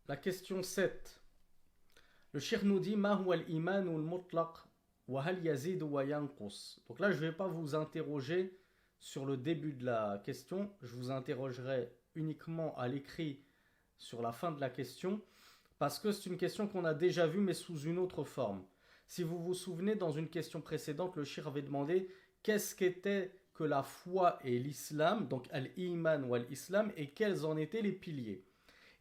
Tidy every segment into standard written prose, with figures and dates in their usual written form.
La question 7. Le cheikh nous dit Ma huwa al-iman al-mutlaq wa hal yazid wa yanqus. Donc là, je ne vais pas vous interroger sur le début de la question. Je vous interrogerai uniquement à l'écrit sur la fin de la question parce que c'est une question qu'on a déjà vue mais sous une autre forme. Si vous vous souvenez, dans une question précédente, le cheikh avait demandé qu'est-ce qu'était que la foi et l'islam, donc al-iman ou al-islam, et quels en étaient les piliers.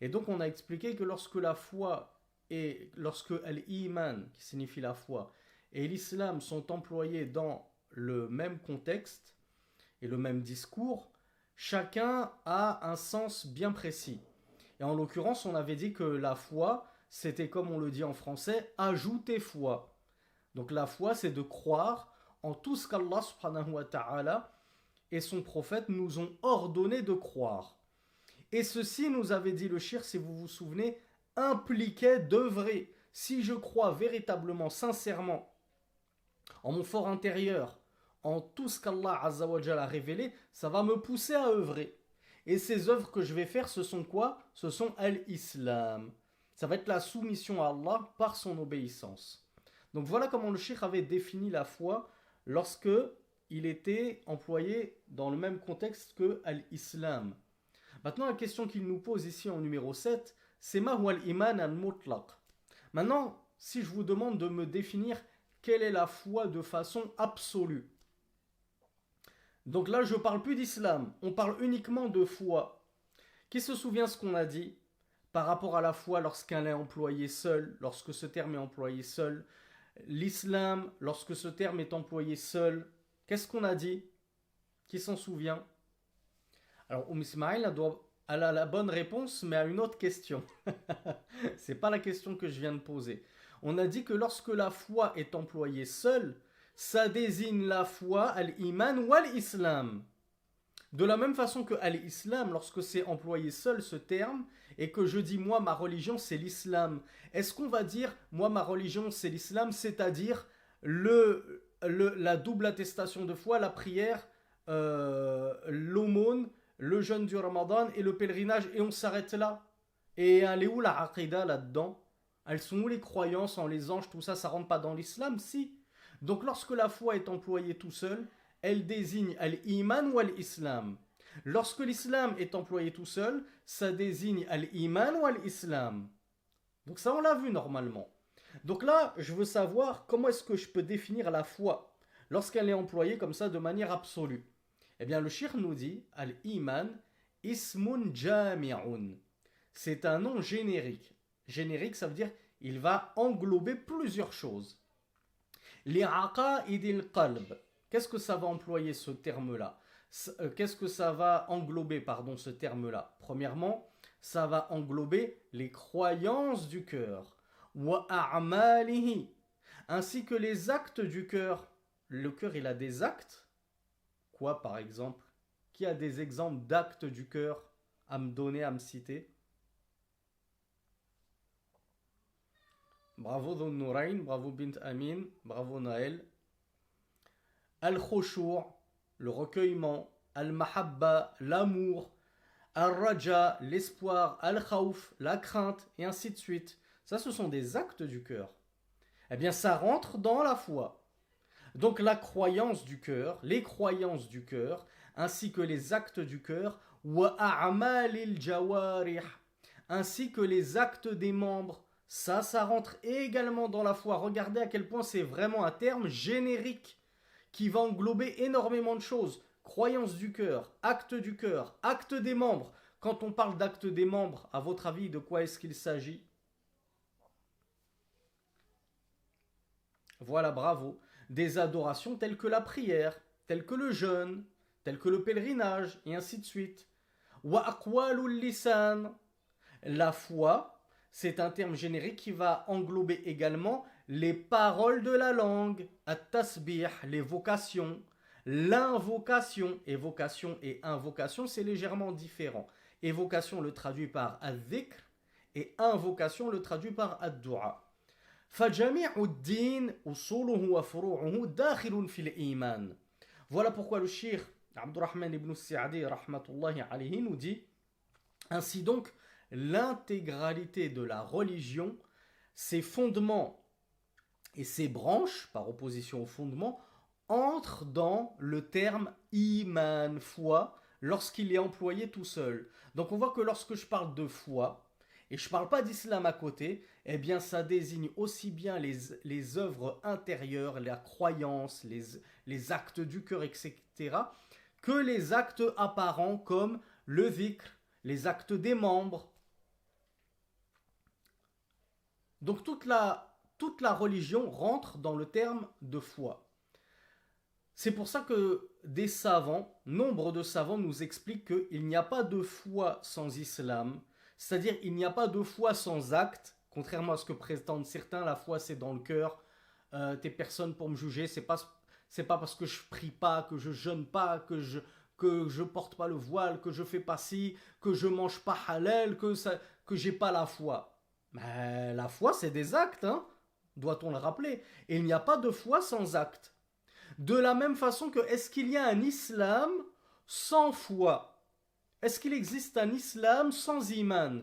Et donc on a expliqué que lorsque la foi et lorsque al-iman, qui signifie la foi, et l'islam sont employés dans le même contexte et le même discours, chacun a un sens bien précis. Et en l'occurrence, on avait dit que la foi, c'était comme on le dit en français, ajouter foi. Donc la foi, c'est de croire en tout ce qu'Allah subhanahu wa ta'ala et son prophète nous ont ordonné de croire. Et ceci, nous avait dit le shir, si vous vous souvenez, impliquait d'œuvrer. Si je crois véritablement, sincèrement, en mon fort intérieur, en tout ce qu'Allah Azza wa Jalla a révélé, ça va me pousser à œuvrer. Et ces œuvres que je vais faire, ce sont quoi? Ce sont al-Islam. Ça va être la soumission à Allah par son obéissance. Donc voilà comment le cheikh avait défini la foi lorsque il était employé dans le même contexte que al-Islam. Maintenant, la question qu'il nous pose ici en numéro 7, c'est ma huwa al-iman al-mutlaq. Maintenant, si je vous demande de me définir quelle est la foi de façon absolue. Donc là, je ne parle plus d'islam, on parle uniquement de foi. Qui se souvient ce qu'on a dit par rapport à la foi lorsqu'elle est employée seule, lorsque ce terme est employé seul, l'islam lorsque ce terme est employé seul, qu'est-ce qu'on a dit? Qui s'en souvient? Alors, Ismaël elle a la bonne réponse, mais à une autre question. C'est pas la question que je viens de poser. On a dit que lorsque la foi est employée seule, ça désigne la foi, al-iman ou al-islam. De la même façon que al-islam, lorsque c'est employé seul ce terme, et que je dis moi ma religion c'est l'islam, est-ce qu'on va dire moi ma religion c'est l'islam, c'est-à-dire la double attestation de foi, la prière, l'aumône, le jeûne du Ramadan et le pèlerinage, et on s'arrête là? Et elle est où la aqidah là-dedans? Elles sont où les croyances en les anges, tout ça, ça rentre pas dans l'islam? Si. Donc lorsque la foi est employée tout seul, elle désigne al-iman ou al-islam. Lorsque l'islam est employé tout seul, ça désigne al-iman ou al-islam. Donc ça, on l'a vu normalement. Donc là, je veux savoir comment est-ce que je peux définir la foi lorsqu'elle est employée comme ça de manière absolue. Eh bien, le shir nous dit al-iman ismun jami'un. C'est un nom générique. Générique, ça veut dire il va englober plusieurs choses. Li'aqa'id al-qalb. Qu'est-ce que ça va employer ce terme-là? Qu'est-ce que ça va englober, pardon, ce terme-là? Premièrement, ça va englober les croyances du cœur. Wa a'malihi. Ainsi que les actes du cœur. Le cœur, il a des actes. Quoi, par exemple? Qui a des exemples d'actes du cœur à me donner, à me citer? Bravo Dhun Nourayn, bravo Bint Amin, bravo Naël. Al-Khushu', le recueillement. Al-Mahabba, l'amour. Al-Raja, l'espoir. Al-Khawf, la crainte, et ainsi de suite. Ça, ce sont des actes du cœur. Eh bien, ça rentre dans la foi. Donc la croyance du cœur, les croyances du cœur, ainsi que les actes du cœur, wa a'malil jawarih, ainsi que les actes des membres. Ça rentre également dans la foi. Regardez à quel point c'est vraiment un terme générique qui va englober énormément de choses. Croyance du cœur, acte des membres. Quand on parle d'acte des membres, à votre avis, de quoi est-ce qu'il s'agit? Voilà, bravo. Des adorations telles que la prière, telles que le jeûne, telles que le pèlerinage, et ainsi de suite. Wa aqwalul lisan. La foi, c'est un terme générique qui va englober également les paroles de la langue, at-tasbih, les vocations, l'invocation. Évocation et invocation, c'est légèrement différent. Évocation le traduit par ad-dhikr et invocation le traduit par ad-du'a. فجميع الدين أصوله وفروعه داخل في الإيمان. Voilà pourquoi le shir Abdurrahman ibn Sa'di rahmatullahi alayhi nous dit ainsi donc l'intégralité de la religion, ses fondements et ses branches, par opposition aux fondements, entrent dans le terme iman, foi, lorsqu'il est employé tout seul. Donc on voit que lorsque je parle de foi, et je ne parle pas d'islam à côté, eh bien ça désigne aussi bien les œuvres intérieures, la croyance, les actes du cœur, etc., que les actes apparents comme le dhikr, les actes des membres. Donc toute la religion rentre dans le terme de foi. C'est pour ça que des savants, nombre de savants nous expliquent qu'il n'y a pas de foi sans islam, c'est-à-dire il n'y a pas de foi sans acte, contrairement à ce que prétendent certains, la foi c'est dans le cœur, t'es personne pour me juger, c'est pas parce que je prie pas, que je jeûne pas, que je porte pas le voile, que je fais pas ci, que je mange pas halal, que j'ai pas la foi. Mais la foi c'est des actes, hein, doit-on le rappeler. Et il n'y a pas de foi sans acte. De la même façon que est-ce qu'il y a un islam sans foi? Est-ce qu'il existe un islam sans iman?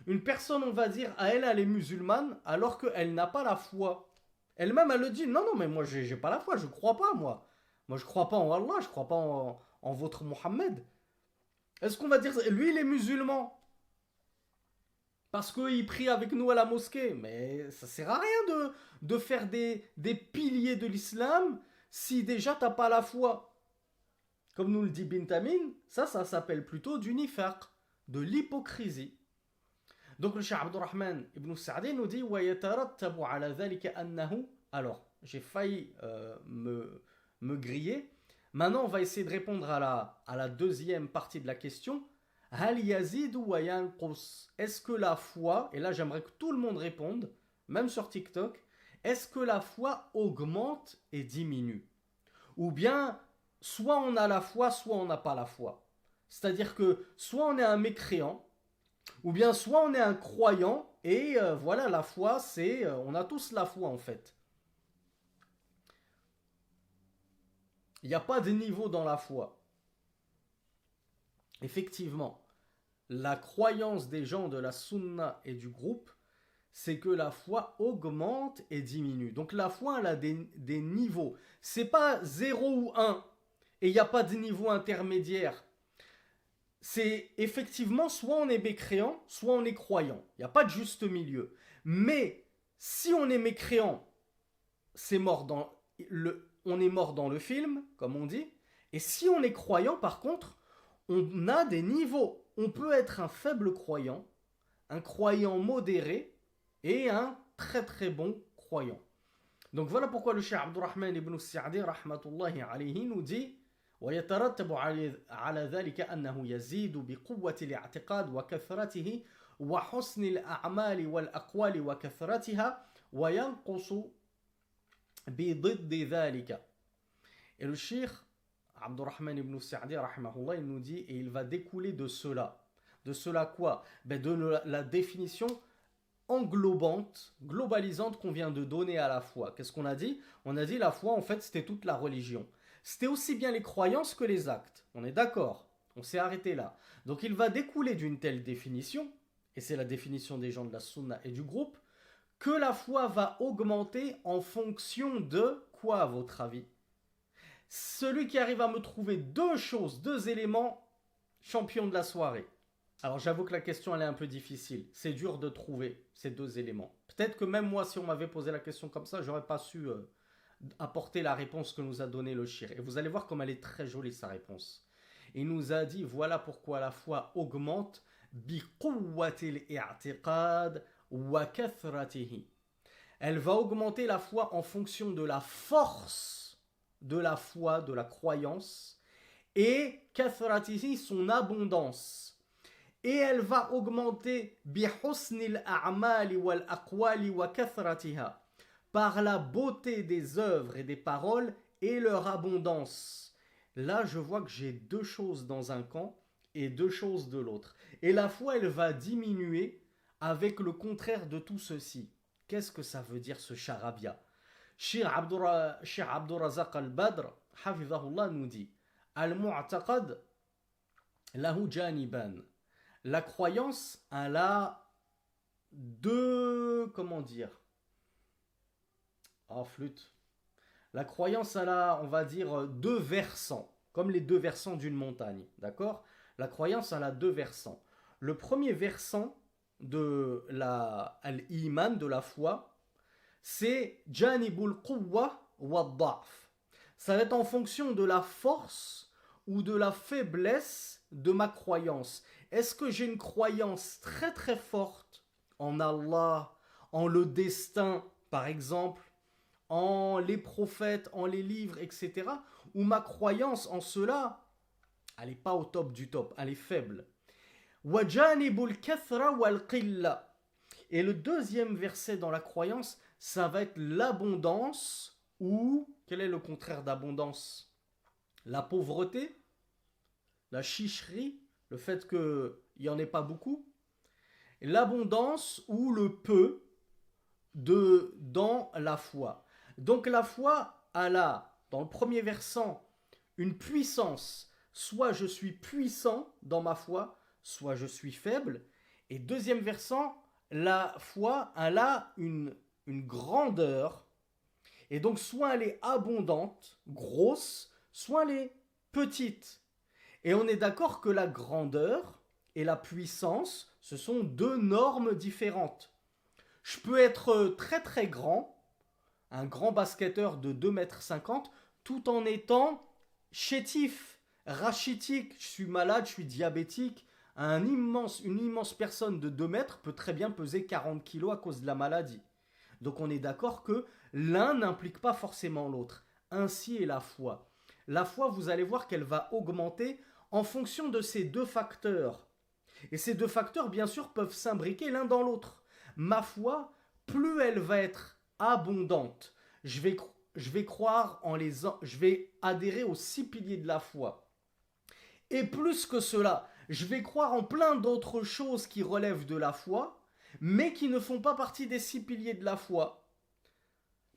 Une personne, on va dire, à elle, elle est musulmane, alors qu'elle n'a pas la foi. Elle-même, elle le dit, non, non, mais moi, j'ai pas la foi, je crois pas, moi. Moi, je crois pas en Allah, je crois pas en votre Mohammed. Est-ce qu'on va dire, lui, il est musulman parce qu'il prie avec nous à la mosquée? Mais ça sert à rien de faire des piliers de l'islam si déjà t'as pas la foi. Comme nous le dit Bintamin, ça s'appelle plutôt du nifaq, de l'hypocrisie. Donc le Cheikh Abdurrahman ibn Sa'di nous dit وَيَتَرَتَّبُ عَلَى ذَلِكَ أَنَّهُ. Alors, j'ai failli me griller. Maintenant, on va essayer de répondre à la deuxième partie de la question. هَلْ يَزِيدُ وَيَنْقُصُ. Est-ce que la foi, et là j'aimerais que tout le monde réponde, même sur TikTok, est-ce que la foi augmente et diminue? Ou bien, soit on a la foi, soit on n'a pas la foi. C'est-à-dire que soit on est un mécréant, ou bien soit on est un croyant, et voilà, la foi, c'est... on a tous la foi en fait. Il n'y a pas de niveau dans la foi. Effectivement, la croyance des gens de la sunna et du groupe, c'est que la foi augmente et diminue. Donc la foi, elle a des niveaux. C'est pas 0 ou 1, et il n'y a pas de niveau intermédiaire. C'est effectivement, soit on est mécréant, soit on est croyant. Il n'y a pas de juste milieu. Mais si on est mécréant, on est mort dans le film, comme on dit. Et si on est croyant, par contre, on a des niveaux. On peut être un faible croyant, un croyant modéré et un très très bon croyant. Donc voilà pourquoi le Cheikh Abdurrahman ibn Sa'di rahmatullahi alayhi nous dit ويترتب على ذلك أنه يزيد بقوة الاعتقاد وكثرته وحسن الأعمال والأقوال وكثرتها وينقص بضد ذلك. Et le Cheikh Abdurrahman ibn Sa'di rahmahullah, il nous dit, et il va découler de cela. De cela quoi? De la définition englobante, globalisante qu'on vient de donner à la foi. Qu'est-ce qu'on a dit? On a dit la foi, en fait, c'était toute la religion. C'était aussi bien les croyances que les actes. On est d'accord? On s'est arrêté là. Donc il va découler d'une telle définition, et c'est la définition des gens de la sunna et du groupe, que la foi va augmenter en fonction de quoi, à votre avis? Celui qui arrive à me trouver deux choses, deux éléments, champion de la soirée. Alors j'avoue que la question elle est un peu difficile. C'est dur de trouver ces deux éléments. Peut-être que même moi, si on m'avait posé la question comme ça, j'aurais pas su apporter la réponse que nous a donnée le shir. Et vous allez voir comme elle est très jolie sa réponse. Il nous a dit voilà pourquoi la foi augmente bi quwwatil i'tiqad wa kathratihi. Elle va augmenter la foi en fonction de la force de la foi, de la croyance, et kathratihi, son abondance. Et elle va augmenter bi husnil a'mali wal aqwali wa kathratiha, par la beauté des œuvres et des paroles et leur abondance. Là, je vois que j'ai deux choses dans un camp et deux choses de l'autre. Et la foi, elle va diminuer avec le contraire de tout ceci. Qu'est-ce que ça veut dire ce charabia? Cheikh Abdurrazaq al-Badr, hafizahullah, nous dit Al-mu'taqad lahu janiban. la croyance, elle a deux, comment dire, oh flûte, la croyance, elle a, on va dire, deux versants, comme les deux versants d'une montagne, d'accord? La croyance, elle a deux versants. Le premier versant de l'iman, de la foi, c'est janibul quwwa wa da'f. Ça va être en fonction de la force ou de la faiblesse de ma croyance. Est-ce que j'ai une croyance très très forte en Allah, en le destin, par exemple, en les prophètes, en les livres, etc. Ou ma croyance en cela, elle n'est pas au top du top, elle est faible. وَجَانِبُ الْكَثْرَ وَالْقِلَّةِ. Et le deuxième verset dans la croyance, ça va être l'abondance ou, quel est le contraire d'abondance? La pauvreté, la chicherie, le fait qu'il n'y en ait pas beaucoup. L'abondance ou le peu dans la foi. Donc la foi, elle a, dans le premier versant, une puissance. Soit je suis puissant dans ma foi, soit je suis faible. Et deuxième versant, la foi, elle a une grandeur. Et donc soit elle est abondante, grosse, soit elle est petite. Et on est d'accord que la grandeur et la puissance, ce sont deux normes différentes. Je peux être très très grand, un grand basketteur de 2,50 m, tout en étant chétif, rachitique. Je suis malade, je suis diabétique. Une immense personne de 2 mètres peut très bien peser 40 kilos à cause de la maladie. Donc on est d'accord que l'un n'implique pas forcément l'autre. Ainsi est la foi. La foi, vous allez voir qu'elle va augmenter en fonction de ces deux facteurs. Et ces deux facteurs, bien sûr, peuvent s'imbriquer l'un dans l'autre. Ma foi, plus elle va être abondante, je vais croire je vais adhérer aux 6 piliers de la foi. Et plus que cela, je vais croire en plein d'autres choses qui relèvent de la foi, mais qui ne font pas partie des 6 piliers de la foi.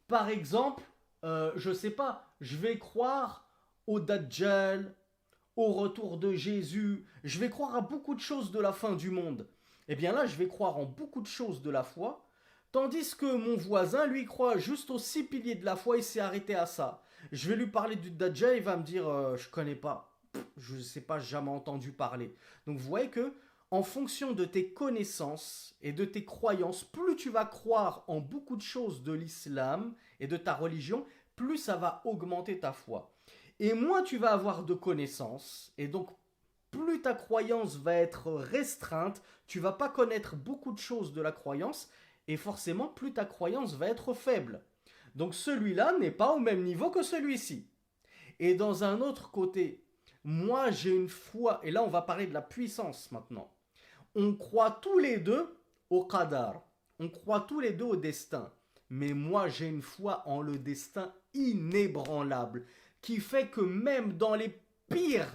Par exemple, je ne sais pas, je vais croire au Dajjal, au retour de Jésus, je vais croire à beaucoup de choses de la fin du monde. Eh bien là, je vais croire en beaucoup de choses de la foi, tandis que mon voisin, lui, croit juste aux 6 piliers de la foi, il s'est arrêté à ça. Je vais lui parler du Dajjal, il va me dire je connais pas, je ne sais pas, jamais entendu parler. Donc vous voyez que en fonction de tes connaissances et de tes croyances, plus tu vas croire en beaucoup de choses de l'islam et de ta religion, plus ça va augmenter ta foi. Et moins tu vas avoir de connaissances, et donc plus ta croyance va être restreinte, tu vas pas connaître beaucoup de choses de la croyance, et forcément plus ta croyance va être faible. Donc celui-là n'est pas au même niveau que celui-ci. Et dans un autre côté, moi j'ai une foi, et là on va parler de la puissance maintenant. On croit tous les deux au qadar, on croit tous les deux au destin. Mais moi j'ai une foi en le destin inébranlable, qui fait que même dans les pires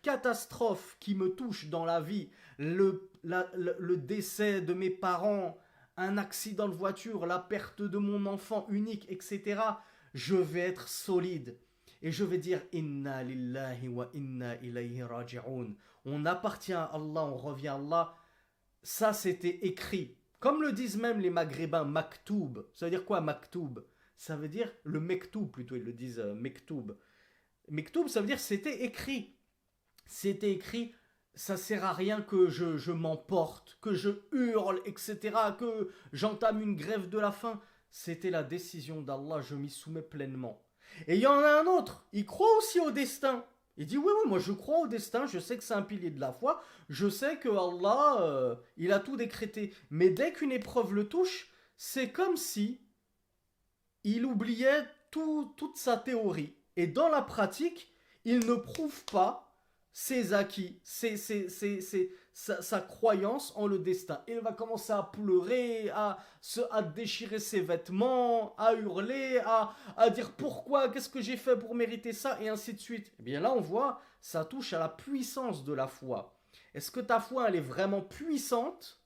catastrophes qui me touchent dans la vie, le décès de mes parents, un accident de voiture, la perte de mon enfant unique, etc., je vais être solide. Et je vais dire Inna lillahi wa inna ilayhi raji'un. On appartient à Allah, on revient à Allah. Ça, c'était écrit. Comme le disent même les maghrébins, maktoub. Ça veut dire quoi, maktoub? Ça veut dire le mektoub, plutôt, ils le disent mektoub. Mektoub, ça veut dire c'était écrit. C'était écrit, ça sert à rien que je m'emporte, que je hurle, etc., que j'entame une grève de la faim. C'était la décision d'Allah, je m'y soumets pleinement. Et il y en a un autre, il croit aussi au destin. Il dit oui, moi je crois au destin, je sais que c'est un pilier de la foi, je sais que Allah, il a tout décrété. Mais dès qu'une épreuve le touche, c'est comme si il oubliait toute sa théorie. Et dans la pratique, il ne prouve pas ses acquis, sa croyance en le destin. Il va commencer à pleurer, à déchirer ses vêtements, à hurler, à dire pourquoi, qu'est-ce que j'ai fait pour mériter ça, et ainsi de suite. Et bien là, on voit, ça touche à la puissance de la foi. Est-ce que ta foi, elle est vraiment puissante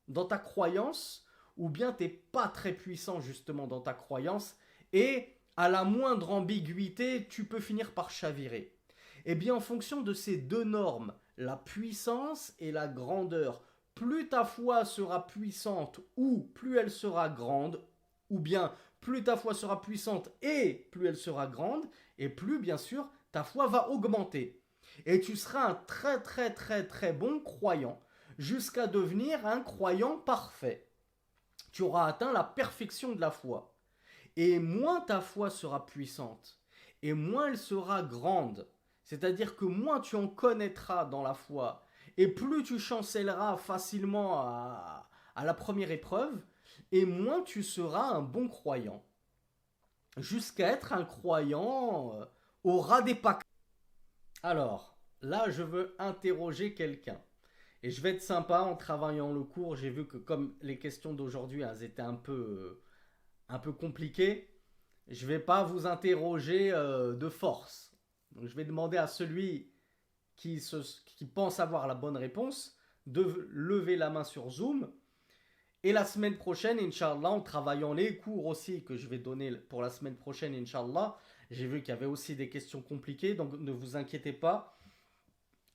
dans ta croyance, ou bien tu n'es pas très puissant justement dans ta croyance, et à la moindre ambiguïté, tu peux finir par chavirer. Eh bien, en fonction de ces deux normes, la puissance et la grandeur. Plus ta foi sera puissante ou plus elle sera grande, ou bien plus ta foi sera puissante et plus elle sera grande, et plus bien sûr ta foi va augmenter. Et tu seras un très très très très bon croyant, jusqu'à devenir un croyant parfait. Tu auras atteint la perfection de la foi. Et moins ta foi sera puissante, et moins elle sera grande, c'est-à-dire que moins tu en connaîtras dans la foi, et plus tu chancelleras facilement à la première épreuve, et moins tu seras un bon croyant, jusqu'à être un croyant au ras des pâquerettes. Alors, là, je veux interroger quelqu'un. Et je vais être sympa en travaillant le cours. J'ai vu que comme les questions d'aujourd'hui, elles étaient un peu compliquées, je ne vais pas vous interroger de force. Donc, je vais demander à celui qui pense avoir la bonne réponse de lever la main sur Zoom. Et la semaine prochaine, Inch'Allah, en travaillant les cours aussi que je vais donner pour la semaine prochaine, Inch'Allah, j'ai vu qu'il y avait aussi des questions compliquées, donc ne vous inquiétez pas.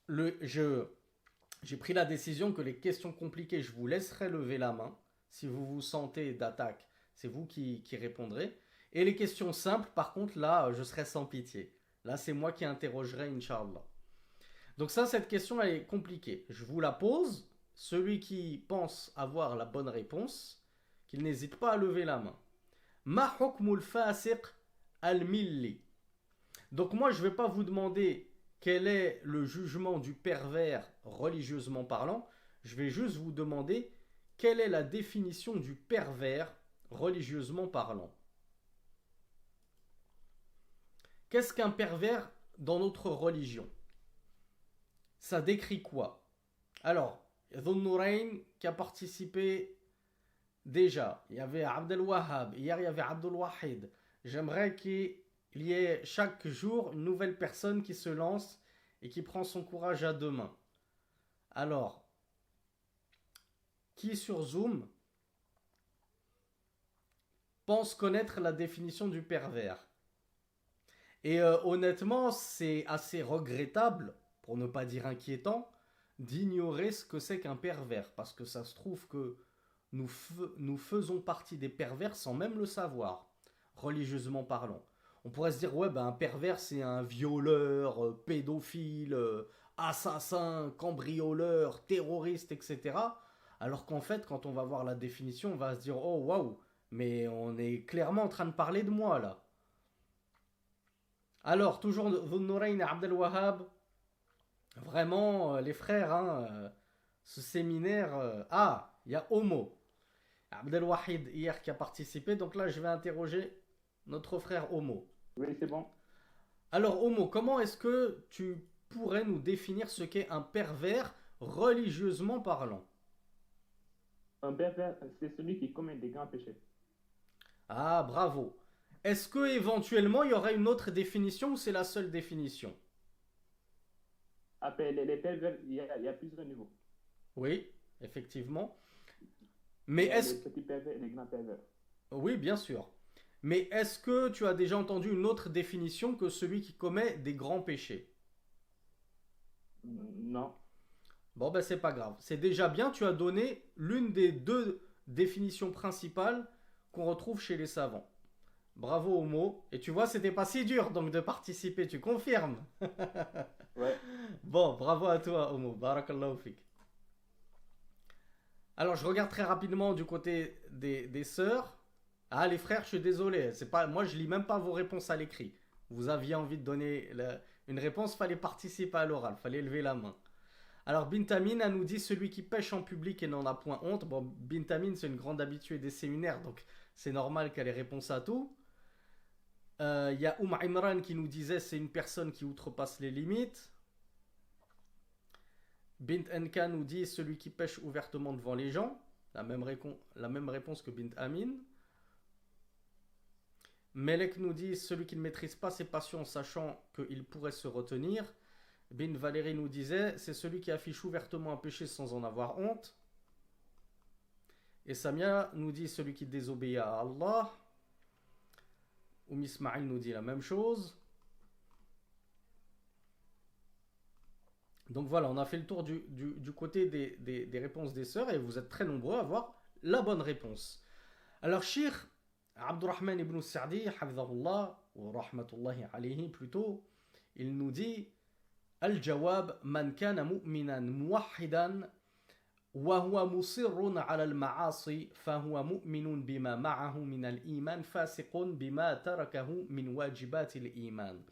J'ai pris la décision que les questions compliquées, je vous laisserai lever la main. Si vous vous sentez d'attaque, c'est vous qui répondrez. Et les questions simples, par contre, là, je serai sans pitié. Là, c'est moi qui interrogerai, Inch'Allah. Donc ça, cette question, elle est compliquée. Je vous la pose. Celui qui pense avoir la bonne réponse, qu'il n'hésite pas à lever la main. Ma hukmul fasiq al-milli. Donc moi, je ne vais pas vous demander quel est le jugement du pervers religieusement parlant. Je vais juste vous demander quelle est la définition du pervers religieusement parlant. Qu'est-ce qu'un pervers dans notre religion? Ça décrit quoi? Alors, Dhun Nourayn qui a participé déjà. Il y avait Abdel Wahhab. Hier, il y avait Abdul Wahid. J'aimerais qu'il y ait chaque jour une nouvelle personne qui se lance et qui prend son courage à deux mains. Alors, qui sur Zoom pense connaître la définition du pervers? Et honnêtement, c'est assez regrettable, pour ne pas dire inquiétant, d'ignorer ce que c'est qu'un pervers. Parce que ça se trouve que nous faisons partie des pervers sans même le savoir, religieusement parlant. On pourrait se dire, ouais, ben un pervers, c'est un violeur, pédophile, assassin, cambrioleur, terroriste, etc. Alors qu'en fait, quand on va voir la définition, on va se dire, oh, waouh, mais on est clairement en train de parler de moi, là. Alors, toujours Dhun Nourayn et Abdel Wahhab, vraiment, les frères, hein, ce séminaire... il y a Homo. Abdel Wahid hier qui a participé, donc là je vais interroger notre frère Homo. Oui, c'est bon. Alors Homo, comment est-ce que tu pourrais nous définir ce qu'est un pervers religieusement parlant? Un pervers, c'est celui qui commet des grands péchés. Ah, bravo. Est-ce que éventuellement il y aurait une autre définition ou c'est la seule définition? Après, les pervers, il y a plusieurs niveaux. Oui, effectivement. Mais Il y a les est-ce... petits pervers et les grands pervers. Oui, bien sûr. Mais est-ce que tu as déjà entendu une autre définition que celui qui commet des grands péchés? Non. Bon, ben c'est pas grave. C'est déjà bien, tu as donné l'une des deux définitions principales qu'on retrouve chez les savants. Bravo Homo. Et tu vois, c'était pas si dur donc de participer, tu confirmes? Ouais. Bon, bravo à toi Homo. Barakallahu fik. Alors, je regarde très rapidement du côté des sœurs. Ah, les frères, je suis désolé. C'est pas, moi, je lis même pas vos réponses à l'écrit. Vous aviez envie de donner une réponse, fallait participer à l'oral, fallait lever la main. Alors, Bintamine, elle nous dit celui qui pêche en public et n'en a point honte. Bon, Bintamine, c'est une grande habituée des séminaires, donc c'est normal qu'elle ait réponse à tout. Il y a Imran qui nous disait c'est une personne qui outrepasse les limites. Bint NK nous dit celui qui pêche ouvertement devant les gens. La même réponse que Bint Amin. Melek nous dit celui qui ne maîtrise pas ses passions, sachant qu'il pourrait se retenir. Bint Valérie nous disait c'est celui qui affiche ouvertement un péché sans en avoir honte. Et Samia nous dit celui qui désobéit à Allah. Ismail nous dit la même chose. Donc voilà, on a fait le tour du côté des réponses des sœurs et vous êtes très nombreux à avoir la bonne réponse. Alors, Cheikh Abdurrahman ibn Sa'di, hafidhahullah, ou rahmatullahi alayhi plutôt, il nous dit Al-Jawab, man kana mu'minan muwahhidan وهو مصر على المعاصي فهو مؤمن بما معه من الإيمان فاسق بما تركه من واجبات الإيمان.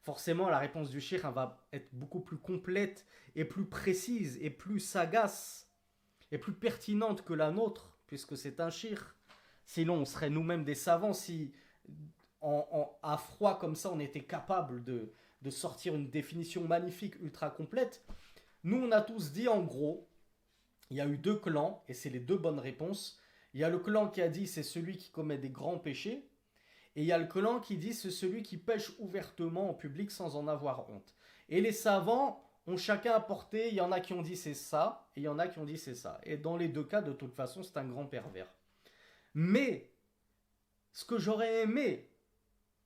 Forcément, la réponse du cheikh va être beaucoup plus complète et plus précise et plus sagace et plus pertinente que la nôtre, puisque c'est un cheikh. Sinon, on serait nous-mêmes des savants si, à froid comme ça, on était capable de sortir une définition magnifique, ultra complète. Nous, on a tous dit en gros, il y a eu deux clans, et c'est les deux bonnes réponses. Il y a le clan qui a dit c'est celui qui commet des grands péchés, et il y a le clan qui dit c'est celui qui pêche ouvertement en public sans en avoir honte. Et les savants ont chacun apporté, il y en a qui ont dit c'est ça, et il y en a qui ont dit c'est ça. Et dans les deux cas, de toute façon, c'est un grand pervers. Mais, ce que j'aurais aimé,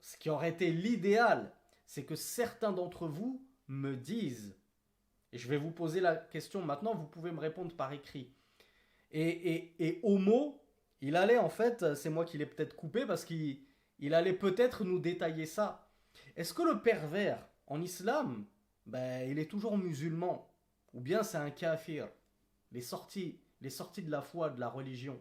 ce qui aurait été l'idéal, c'est que certains d'entre vous me disent, et je vais vous poser la question maintenant, vous pouvez me répondre par écrit. Et Homo, il allait en fait, c'est moi qui l'ai peut-être coupé parce qu'il allait peut-être nous détailler ça. Est-ce que le pervers en islam, ben, il est toujours musulman? Ou bien c'est un kafir? Les sorties de la foi, de la religion.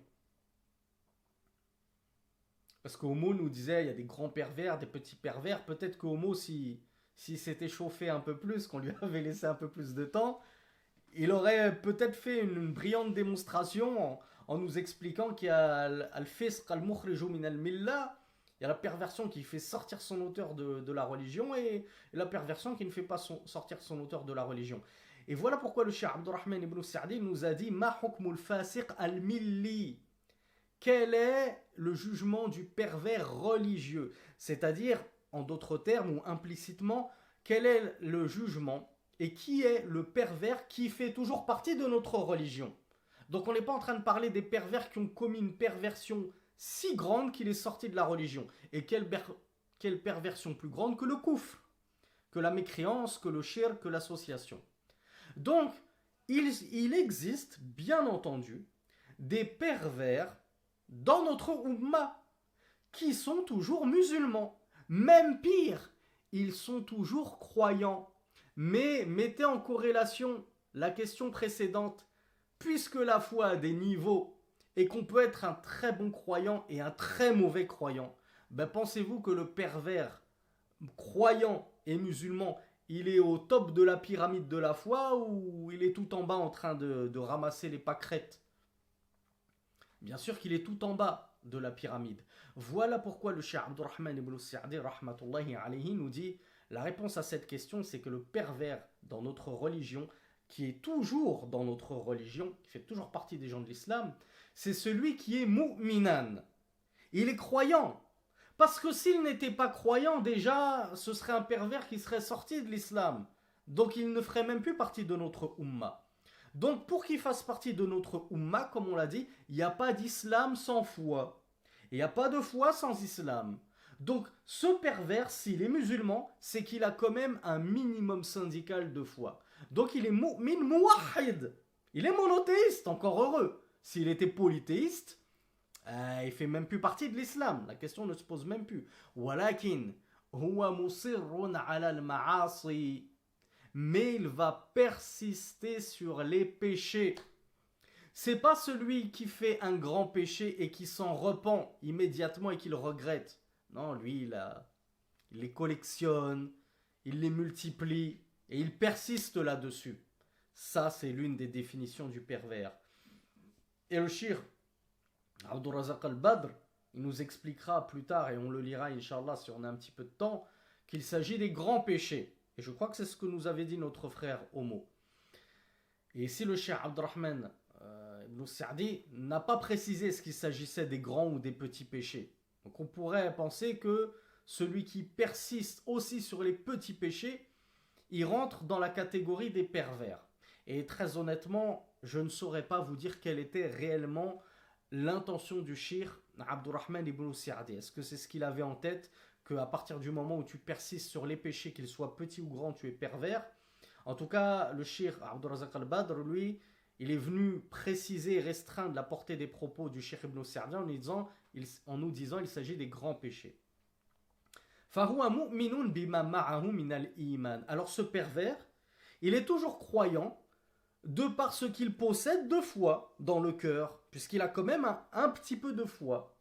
Parce qu'Homo nous disait, il y a des grands pervers, des petits pervers. Peut-être qu'Homo, s'il s'était chauffé un peu plus, qu'on lui avait laissé un peu plus de temps, il aurait peut-être fait une brillante démonstration en nous expliquant qu'il y a al-fisq al-mukhriju min al-millah, il y a la perversion qui fait sortir son auteur de la religion et la perversion qui ne fait pas sortir son auteur de la religion. Et voilà pourquoi le cheikh Abdurrahman ibn Sa'di nous a dit Ma hukmul fasiq al-milli. Quel est le jugement du pervers religieux? C'est-à-dire, en d'autres termes ou implicitement, quel est le jugement et qui est le pervers qui fait toujours partie de notre religion? Donc on n'est pas en train de parler des pervers qui ont commis une perversion si grande qu'il est sorti de la religion. Et quelle perversion plus grande que le koufr, que la mécréance, que le shirk, que l'association. Donc, il existe, bien entendu, des pervers dans notre Ummah qui sont toujours musulmans. Même pire, ils sont toujours croyants. Mais mettez en corrélation la question précédente. Puisque la foi a des niveaux et qu'on peut être un très bon croyant et un très mauvais croyant, ben pensez-vous que le pervers croyant et musulman, il est au top de la pyramide de la foi ou il est tout en bas en train de ramasser les pâquerettes? Bien sûr qu'il est tout en bas de la pyramide. Voilà pourquoi le cheikh Abdurrahman ibn Sa'di rahmatullahi alayhi nous dit la réponse à cette question, c'est que le pervers dans notre religion, qui est toujours dans notre religion, qui fait toujours partie des gens de l'islam, c'est celui qui est mu'minan. Il est croyant. Parce que s'il n'était pas croyant, déjà, ce serait un pervers qui serait sorti de l'islam. Donc il ne ferait même plus partie de notre ummah. Donc pour qu'il fasse partie de notre ummah, comme on l'a dit, il n'y a pas d'islam sans foi. Il n'y a pas de foi sans islam. Donc ce pervers, s'il est musulman, c'est qu'il a quand même un minimum syndical de foi. Donc il est mu'min muwahhid. Il est monothéiste, encore heureux. S'il était polythéiste, il fait même plus partie de l'islam. La question ne se pose même plus. Walakin huwa musirrun ala al-ma'asi. Mais il va persister sur les péchés. C'est pas celui qui fait un grand péché et qui s'en repent immédiatement et qui le regrette. Non, lui, il les collectionne, il les multiplie et il persiste là-dessus. Ça, c'est l'une des définitions du pervers. Et le cheikh Abdurrazaq al-Badr, il nous expliquera plus tard, et on le lira, Inch'Allah, si on a un petit peu de temps, qu'il s'agit des grands péchés. Et je crois que c'est ce que nous avait dit notre frère Homo. Et ici, le cheikh Abdurrahman ibn Sa'di n'a pas précisé ce qu'il s'agissait des grands ou des petits péchés. Donc on pourrait penser que celui qui persiste aussi sur les petits péchés, il rentre dans la catégorie des pervers. Et très honnêtement, je ne saurais pas vous dire quelle était réellement l'intention du cheikh Abdurrahman ibn Sa'di. Est-ce que c'est ce qu'il avait en tête, qu'à partir du moment où tu persistes sur les péchés, qu'ils soient petits ou grands, tu es pervers? En tout cas, le Cheikh Abdurrazak al-Badr, lui, il est venu préciser et restreindre la portée des propos du Cheikh Ibn Sa'di en nous disant il s'agit des grands péchés. فَهُوَ مُؤْمِنٌ بِمَا مَعَهُ مِنَ الْإِيمَانِ. Alors ce pervers, il est toujours croyant de par ce qu'il possède de foi dans le cœur, puisqu'il a quand même un petit peu de foi.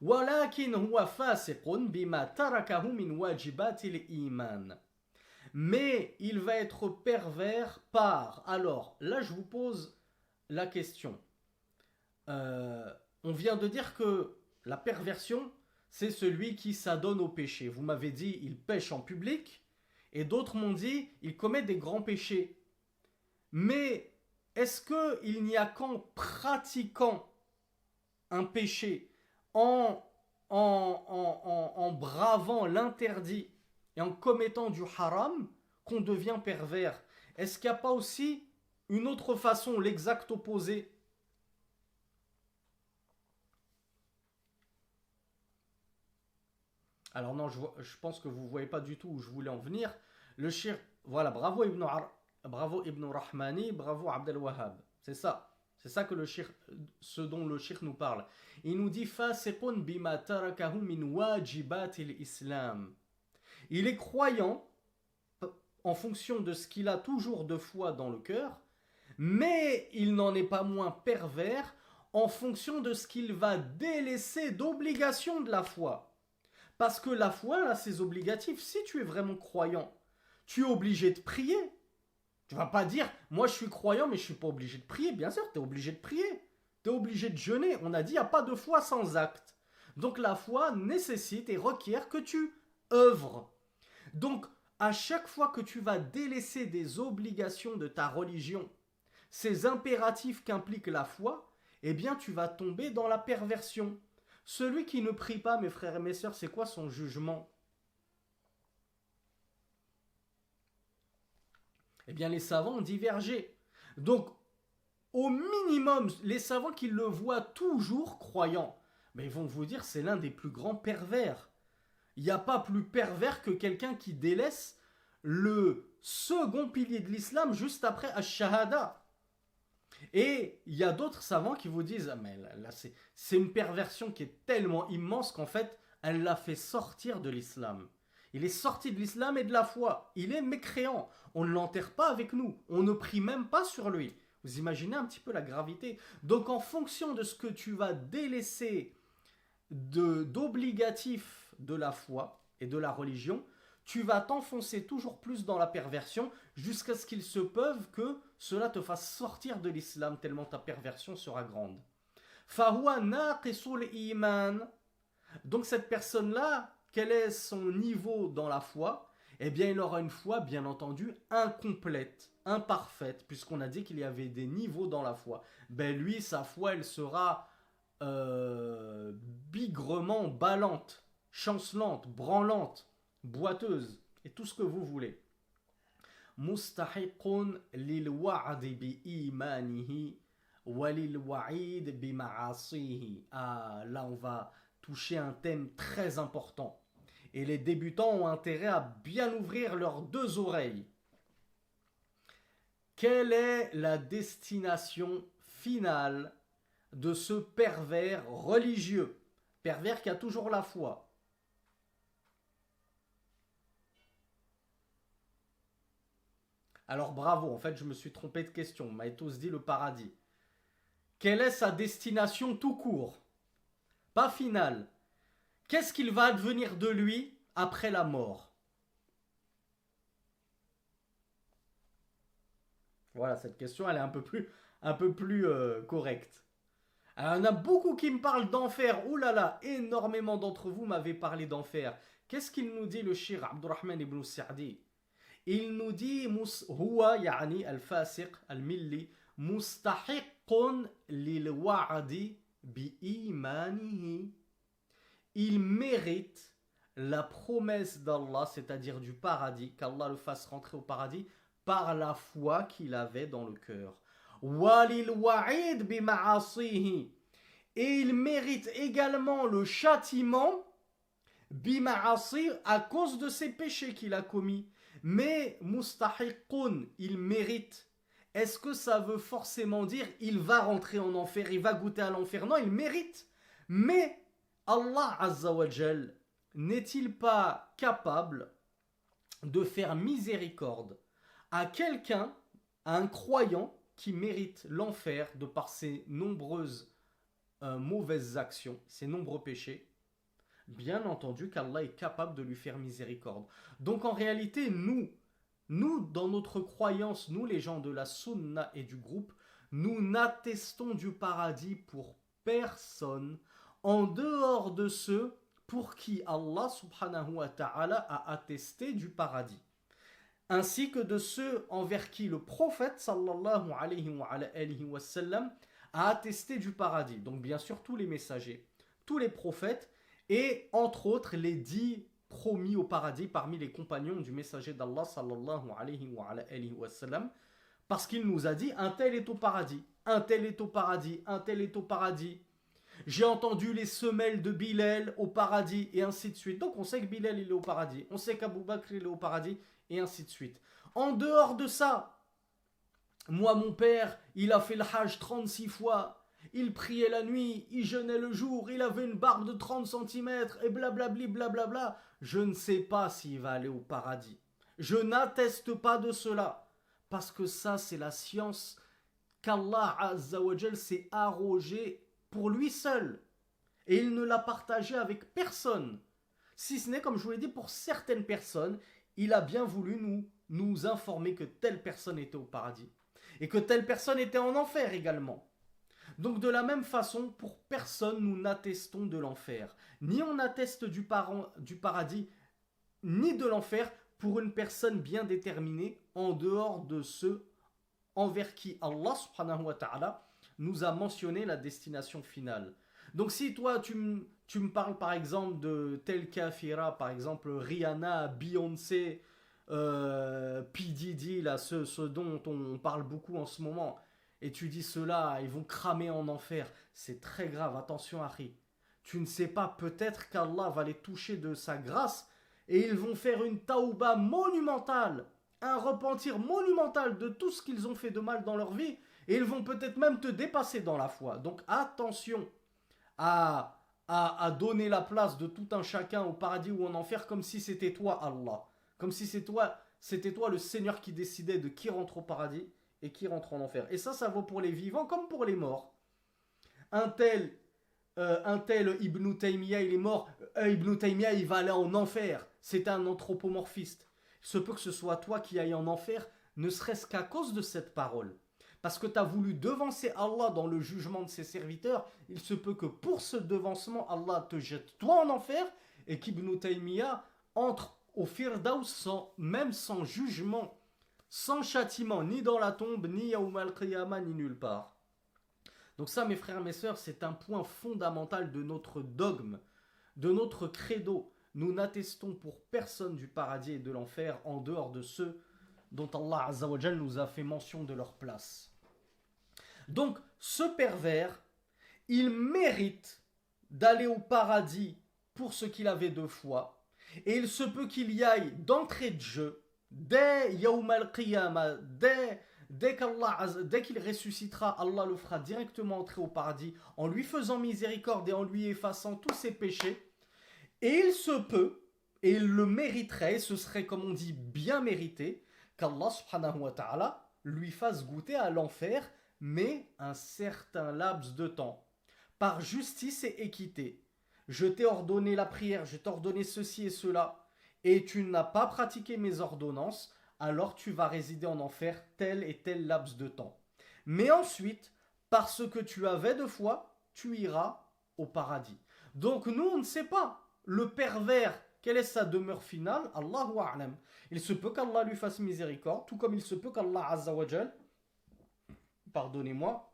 وَلَكِنْ هُوَ فَاسِقٌ بِمَا تَرَكَهُ مِنْ وَاجِبَاتِ الْإِيمَانِ. Mais il va être pervers par... Alors, là je vous pose la question. On vient de dire que la perversion, c'est celui qui s'adonne au péché. Vous m'avez dit, il pêche en public, et d'autres m'ont dit, il commet des grands péchés. Mais est-ce qu'il n'y a qu'en pratiquant un péché, en bravant l'interdit et en commettant du haram, qu'on devient pervers? Est-ce qu'il n'y a pas aussi une autre façon, l'exact opposé? Alors non, je pense que vous ne voyez pas du tout où je voulais en venir. Le shirk, voilà, bravo Ibn Rahmani, bravo Abdel Wahhab. C'est ça. C'est ça que ce dont le shirk nous parle. Il nous dit fasiqun bima tarakahu min wajibatil islam. Il est croyant en fonction de ce qu'il a toujours de foi dans le cœur, mais il n'en est pas moins pervers en fonction de ce qu'il va délaisser d'obligations de la foi. Parce que la foi, là, c'est obligatif. Si tu es vraiment croyant, tu es obligé de prier. Tu vas pas dire, moi je suis croyant, mais je suis pas obligé de prier. Bien sûr, tu es obligé de prier. Tu es obligé de jeûner. On a dit, il n'y a pas de foi sans acte. Donc la foi nécessite et requiert que tu œuvres. Donc, à chaque fois que tu vas délaisser des obligations de ta religion, ces impératifs qu'implique la foi, eh bien tu vas tomber dans la perversion. Celui qui ne prie pas, mes frères et mes sœurs, c'est quoi son jugement? Eh bien, les savants ont divergé. Donc, au minimum, les savants qui le voient toujours croyant, mais ils vont vous dire c'est l'un des plus grands pervers. Il n'y a pas plus pervers que quelqu'un qui délaisse le second pilier de l'islam juste après Ash-Shahada. Et il y a d'autres savants qui vous disent, ah, mais là c'est une perversion qui est tellement immense qu'en fait, elle l'a fait sortir de l'islam. Il est sorti de l'islam et de la foi. Il est mécréant. On ne l'enterre pas avec nous. On ne prie même pas sur lui. Vous imaginez un petit peu la gravité. Donc en fonction de ce que tu vas délaisser d'obligatif de la foi et de la religion, tu vas t'enfoncer toujours plus dans la perversion jusqu'à ce qu'il se peut que cela te fasse sortir de l'islam tellement ta perversion sera grande. Fahuwa naqisul iman. Donc cette personne-là, quel est son niveau dans la foi? Eh bien, il aura une foi, bien entendu, incomplète, imparfaite, puisqu'on a dit qu'il y avait des niveaux dans la foi. Ben lui, sa foi, elle sera bigrement ballante, chancelante, branlante, boiteuse, et tout ce que vous voulez. Mustahiqun lil wa'di bi imanihi wa lil wa'id bi ma'asihi. Ah, là on va toucher un thème très important. Et les débutants ont intérêt à bien ouvrir leurs deux oreilles. Quelle est la destination finale de ce pervers religieux? Pervers qui a toujours la foi. Alors bravo, en fait je me suis trompé de question. On m'a tous dit le paradis. Quelle est sa destination tout court? Pas finale. Qu'est-ce qu'il va advenir de lui après la mort? Voilà, cette question elle est un peu plus correcte. Alors, il y en a beaucoup qui me parlent d'enfer. Ouh là là, énormément d'entre vous m'avez parlé d'enfer. Qu'est-ce qu'il nous dit le Cheikh Abdurrahman ibn Sa'di? Il nous dit huwa yani al-fasiq al-milli mustahiqun lil wa'di bi imanihi. Il mérite la promesse d'Allah, c'est-à-dire du paradis, qu'Allah le fasse rentrer au paradis par la foi qu'il avait dans le cœur. Walil wa'id bi ma'asihi. Et il mérite également le châtiment bi ma'asi à cause de ses péchés qu'il a commis. Mais mustahiqun, il mérite. Est-ce que ça veut forcément dire il va rentrer en enfer, il va goûter à l'enfer? Non, il mérite. Mais Allah Azza wa Jal n'est-il pas capable de faire miséricorde à quelqu'un, à un croyant qui mérite l'enfer de par ses nombreuses mauvaises actions, ses nombreux péchés? Bien entendu qu'Allah est capable de lui faire miséricorde. Donc en réalité, nous, dans notre croyance, nous les gens de la sunna et du groupe, nous n'attestons du paradis pour personne en dehors de ceux pour qui Allah subhanahu wa ta'ala a attesté du paradis, ainsi que de ceux envers qui le prophète sallallahu alayhi wa sallam a attesté du paradis. Donc bien sûr tous les messagers, tous les prophètes et entre autres les 10 promis au paradis parmi les compagnons du messager d'Allah sallallahu alayhi wa sallam, parce qu'il nous a dit un tel est au paradis, un tel est au paradis, un tel est au paradis. J'ai entendu les semelles de Bilal au paradis et ainsi de suite. Donc on sait que Bilal il est au paradis, on sait qu'Abu Bakr il est au paradis et ainsi de suite. En dehors de ça, moi mon père il a fait le hajj 36 fois, il priait la nuit, il jeûnait le jour, il avait une barbe de 30 cm et blablabli blablabla. Je ne sais pas s'il va aller au paradis. Je n'atteste pas de cela. Parce que ça c'est la science qu'Allah Azza wa Jal s'est arrogée pour lui seul. Et il ne l'a partagé avec personne. Si ce n'est, comme je vous l'ai dit, pour certaines personnes, il a bien voulu nous informer que telle personne était au paradis. Et que telle personne était en enfer également. Donc de la même façon, pour personne, nous n'attestons de l'enfer. Ni on atteste du paradis, ni de l'enfer pour une personne bien déterminée en dehors de ceux envers qui Allah subhanahu wa ta'ala nous a mentionné la destination finale. Donc si toi tu me parles par exemple de tel kafira, par exemple Rihanna, Beyoncé, P. Diddy, là, ceux dont on parle beaucoup en ce moment, et tu dis ceux-là, ils vont cramer en enfer, c'est très grave, attention Harry. Tu ne sais pas, peut-être qu'Allah va les toucher de sa grâce, et ils vont faire une taouba monumentale, un repentir monumental de tout ce qu'ils ont fait de mal dans leur vie, et ils vont peut-être même te dépasser dans la foi. Donc attention à donner la place de tout un chacun au paradis ou en enfer comme si c'était toi Allah. Comme si c'était toi le Seigneur qui décidait de qui rentre au paradis et qui rentre en enfer. Et ça vaut pour les vivants comme pour les morts. Un tel Ibn Taymiyyah, il est mort. Ibn Taymiyyah, il va aller en enfer. C'est un anthropomorphiste. Il se peut que ce soit toi qui ailles en enfer, ne serait-ce qu'à cause de cette parole. Parce que tu as voulu devancer Allah dans le jugement de ses serviteurs, il se peut que pour ce devancement, Allah te jette toi en enfer et qu'Ibn Taymiyyah entre au Firdaus même sans jugement, sans châtiment, ni dans la tombe, ni Yawm al-Qiyamah, ni nulle part. Donc ça, mes frères et mes sœurs, c'est un point fondamental de notre dogme, de notre credo. Nous n'attestons pour personne du paradis et de l'enfer en dehors de ceux dont Allah Azza wa Jal nous a fait mention de leur place. Donc, ce pervers, il mérite d'aller au paradis pour ce qu'il avait de foi, et il se peut qu'il y aille d'entrée de jeu, dès Yawm al-Qiyamah, dès qu'il ressuscitera, Allah le fera directement entrer au paradis en lui faisant miséricorde et en lui effaçant tous ses péchés. Et il se peut, et il le mériterait, ce serait comme on dit bien mérité, qu'Allah subhanahu wa ta'ala lui fasse goûter à l'enfer, mais un certain laps de temps, par justice et équité. Je t'ai ordonné la prière, je t'ai ordonné ceci et cela, et tu n'as pas pratiqué mes ordonnances, alors tu vas résider en enfer tel et tel laps de temps. Mais ensuite, parce que tu avais de foi, tu iras au paradis. Donc nous, on ne sait pas. Le pervers, quelle est sa demeure finale? Allahu a'lam. Il se peut qu'Allah lui fasse miséricorde, tout comme il se peut qu'Allah Azza wa Jal, pardonnez-moi,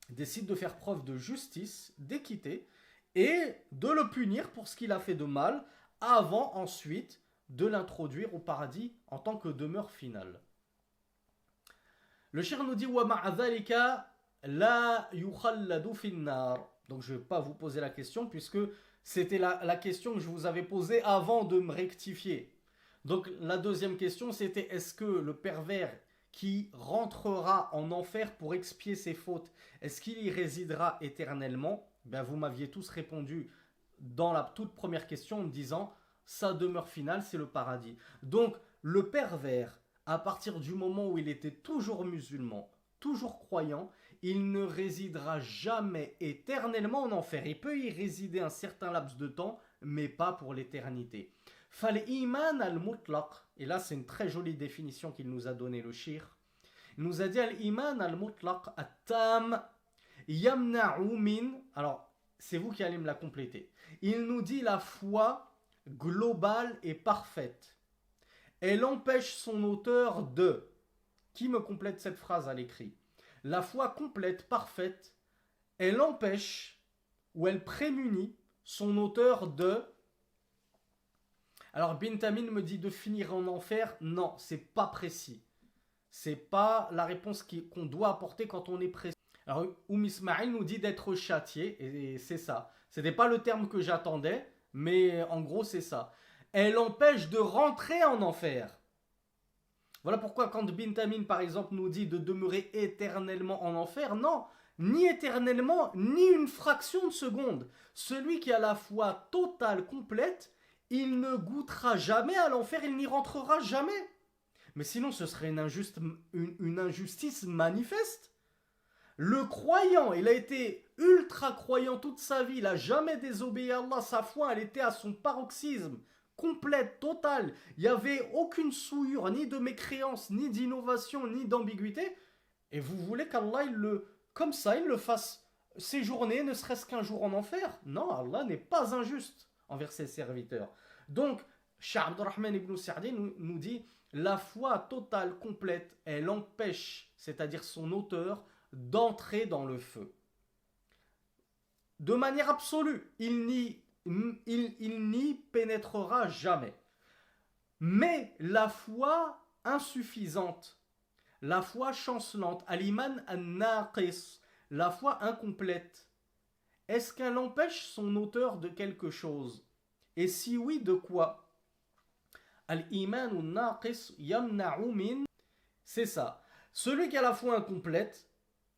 décide de faire preuve de justice, d'équité, et de le punir pour ce qu'il a fait de mal, avant ensuite de l'introduire au paradis en tant que demeure finale. Le cheikh nous dit wa ma'a dhalika la yukhalladu finnar. Donc je ne vais pas vous poser la question puisque c'était la question que je vous avais posée avant de me rectifier. Donc la deuxième question c'était est-ce que le pervers qui rentrera en enfer pour expier ses fautes, est-ce qu'il y résidera éternellement? Ben, vous m'aviez tous répondu dans la toute première question en me disant sa demeure finale c'est le paradis. Donc le pervers, à partir du moment où il était toujours musulman, toujours croyant, il ne résidera jamais éternellement en enfer. Il peut y résider un certain laps de temps, mais pas pour l'éternité. Fal-iman al-mutlaq, et là c'est une très jolie définition qu'il nous a donnée le shir. Il nous a dit al-iman al-mutlaq at-tam yamna'u min. Alors, c'est vous qui allez me la compléter. Il nous dit la foi globale et parfaite. Elle empêche son auteur de. Qui me complète cette phrase à l'écrit? La foi complète, parfaite, elle empêche ou elle prémunit son auteur de. Alors Bintamin me dit de finir en enfer. Non, c'est pas précis. C'est pas la réponse qu'on doit apporter quand on est précis. Alors Ismaïl nous dit d'être châtié et c'est ça. C'était pas le terme que j'attendais, mais en gros c'est ça. Elle empêche de rentrer en enfer. Voilà pourquoi quand Bintamin par exemple nous dit de demeurer éternellement en enfer, non, ni éternellement, ni une fraction de seconde. Celui qui a la foi totale, complète, il ne goûtera jamais à l'enfer, il n'y rentrera jamais. Mais sinon ce serait une injustice manifeste. Le croyant, il a été ultra croyant toute sa vie, il n'a jamais désobéi à Allah, sa foi elle était à son paroxysme. Complète, totale, il n'y avait aucune souillure, ni de mécréance, ni d'innovation, ni d'ambiguïté. Et vous voulez qu'Allah, comme ça, il le fasse séjourner, ne serait-ce qu'un jour en enfer? Non, Allah n'est pas injuste envers ses serviteurs. Donc, Cheikh Abdurrahman ibn Sa'di nous dit, la foi totale, complète, elle empêche, c'est-à-dire son auteur, d'entrer dans le feu. De manière absolue, il n'y pénétrera jamais. Mais la foi insuffisante, la foi chancelante, al-iman an-naqis, la foi incomplète, est-ce qu'elle empêche son auteur de quelque chose? Et si oui, de quoi? Al-iman an-naqis yamna'u min, c'est ça. Celui qui a la foi incomplète,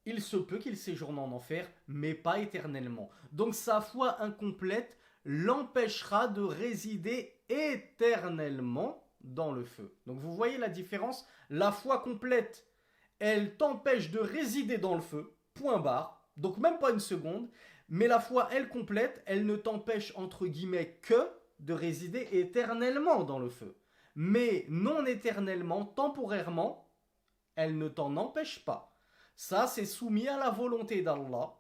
il se peut qu'il séjourne en enfer, mais pas éternellement. Donc sa foi incomplète l'empêchera de résider éternellement dans le feu. Donc vous voyez la différence? La foi complète, elle t'empêche de résider dans le feu, point barre, donc même pas une seconde, mais la foi, elle complète, elle ne t'empêche entre guillemets que de résider éternellement dans le feu. Mais non éternellement, temporairement, elle ne t'en empêche pas. Ça, c'est soumis à la volonté d'Allah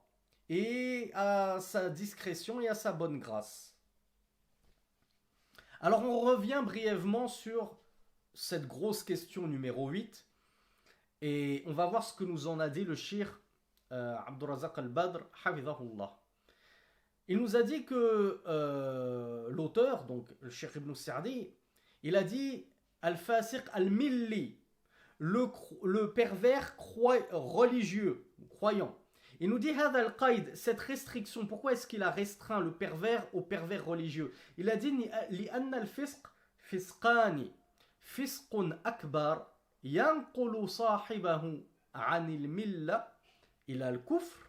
et à sa discrétion et à sa bonne grâce. Alors on revient brièvement sur cette grosse question numéro 8 et on va voir ce que nous en a dit le shir Abdurrazaq al-Badr, hafidhahullah. Il nous a dit que l'auteur, donc le shir Ibn Sa'di, il a dit al-fasiq al-milli, le pervers religieux, croyant. Il nous dit cette restriction, pourquoi est-ce qu'il a restreint le pervers au pervers religieux? Il a dit لأن الفسق فسقان فسق أكبر ينقل صاحبه عن الملة إلى الكفر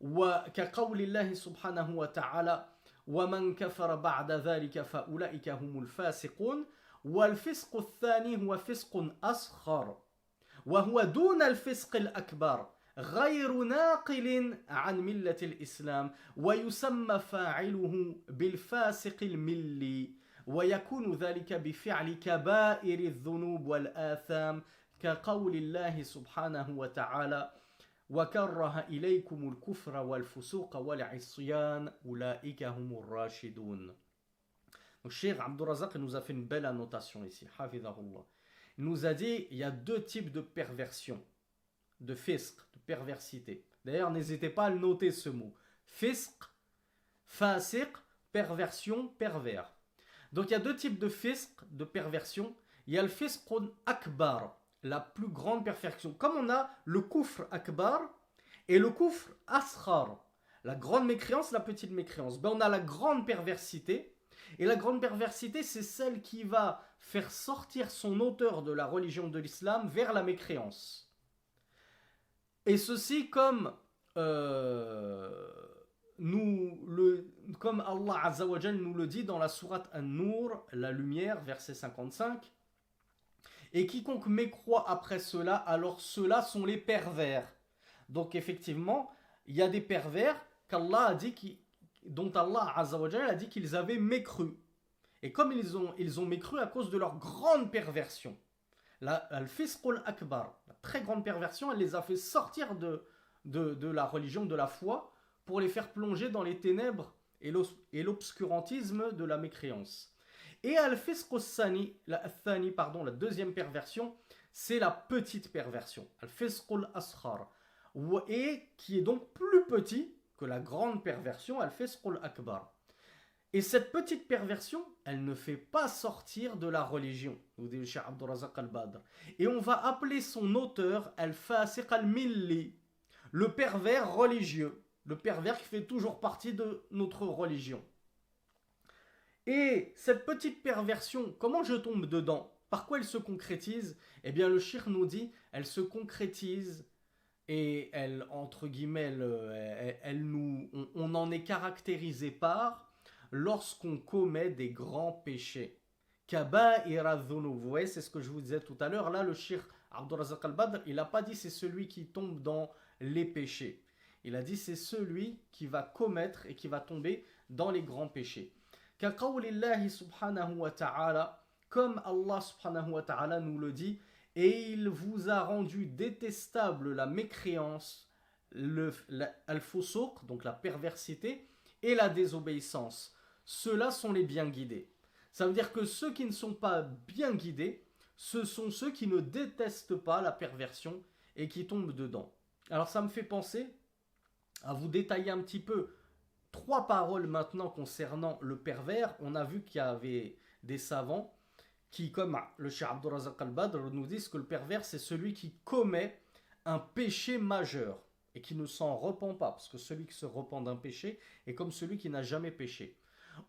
وكقول الله سبحانه وتعالى ومن كفر بعد ذلك فأولئك هم الفاسقون والفسق الثاني هو فسق أصغر وهو دون الفسق الأكبر غير ناقل عن ملة الإسلام ويسمى فاعله بالفاسق الملي ويكون ذلك بفعل كبائر الذنوب والآثام كقول الله سبحانه وتعالى وكره إليكم الكفر والفسوق والعصيان أولئك هم الراشدون. Donc, Cheikh Abdurrazaq nous a fait une belle annotation ici, hafidhahullah. Il nous a dit il y a deux types de perversion, de fisq, de perversité. D'ailleurs, n'hésitez pas à le noter ce mot. Fisq, fasiq, perversion, pervers. Donc il y a deux types de fisq, de perversion. Il y a le fisqun akbar, la plus grande perversion. Comme on a le kufr akbar et le kufr asghar, la grande mécréance, la petite mécréance. Ben, on a la grande perversité. Et la grande perversité, c'est celle qui va faire sortir son auteur de la religion de l'islam vers la mécréance. Et ceci comme comme Allah Azza wa Jal nous le dit dans la sourate An-Nur, la lumière, verset 55. Et quiconque mécroit après cela, alors ceux-là sont les pervers. Donc effectivement, il y a des pervers qu'Allah a dit dont Allah Azza wa Jal a dit qu'ils avaient mécru. Et comme ils ont mécru à cause de leur grande perversion. Al-Fisqul Akbar, la très grande perversion, elle les a fait sortir de la religion, de la foi, pour les faire plonger dans les ténèbres et l'obscurantisme de la mécréance. Et Al-Fisqul Thani, la deuxième perversion, c'est la petite perversion. Al-Fisqul Asghar. Et qui est donc plus petit que la grande perversion, Al-Fisqul Akbar. Et cette petite perversion, elle ne fait pas sortir de la religion, nous dit le Cheikh Abdurrazaq al-Badr. Et on va appeler son auteur Al-Fasiq al-Milli, le pervers religieux, le pervers qui fait toujours partie de notre religion. Et cette petite perversion, comment je tombe dedans? Par quoi elle se concrétise? Eh bien, le Cheikh nous dit, elle se concrétise et elle, entre guillemets, on en est caractérisé par lorsqu'on commet des grands péchés. Kaba'ira dhunub. Vous voyez, c'est ce que je vous disais tout à l'heure. Là, le Cheikh Abdurrazaq al-Badr, il n'a pas dit c'est celui qui tombe dans les péchés. Il a dit c'est celui qui va commettre et qui va tomber dans les grands péchés. Kaqawlillahi subhanahu wa ta'ala, comme Allah subhanahu wa ta'ala nous le dit, et il vous a rendu détestable la mécréance, al-fusuq, donc la perversité, et la désobéissance. Ceux-là sont les bien guidés. Ça veut dire que ceux qui ne sont pas bien guidés, ce sont ceux qui ne détestent pas la perversion et qui tombent dedans. Alors ça me fait penser à vous détailler un petit peu 3 paroles maintenant concernant le pervers. On a vu qu'il y avait des savants qui, comme le Cheikh Abdurrazaq al-Badr, nous disent que le pervers, c'est celui qui commet un péché majeur et qui ne s'en repent pas, parce que celui qui se repent d'un péché est comme celui qui n'a jamais péché.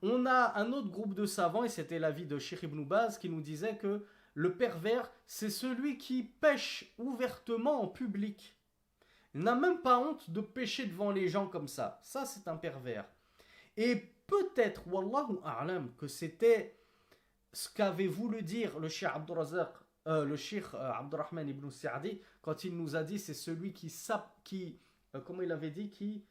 On a un autre groupe de savants, et c'était l'avis de Cheikh Ibn Baz, qui nous disait que le pervers, c'est celui qui pêche ouvertement en public. Il n'a même pas honte de pécher devant les gens comme ça. Ça, c'est un pervers. Et peut-être, wallahu a'lam, que c'était ce qu'avait voulu dire le Cheikh Abdurrazaq, le Cheikh Abdurrahman ibn Sa'di, quand il nous a dit c'est celui comment il avait dit,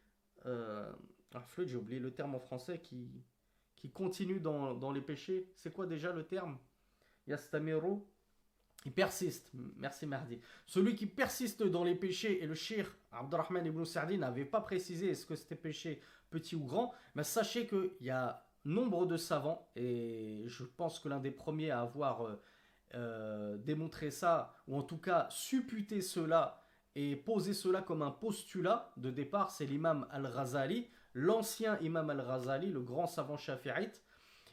j'ai oublié le terme en français, qui continue dans les péchés. C'est quoi déjà le terme? Yastamiru, il persiste. Merci Mahdi. Celui qui persiste dans les péchés, et le Cheikh Abdurrahman ibn Sa'di n'avait pas précisé est-ce que c'était péché petit ou grand, mais sachez qu'il y a nombre de savants, et je pense que l'un des premiers à avoir démontrer ça, ou en tout cas supputer cela et poser cela comme un postulat de départ, c'est l'imam al-Ghazali, l'ancien imam al-Ghazali, le grand savant shafi'ite,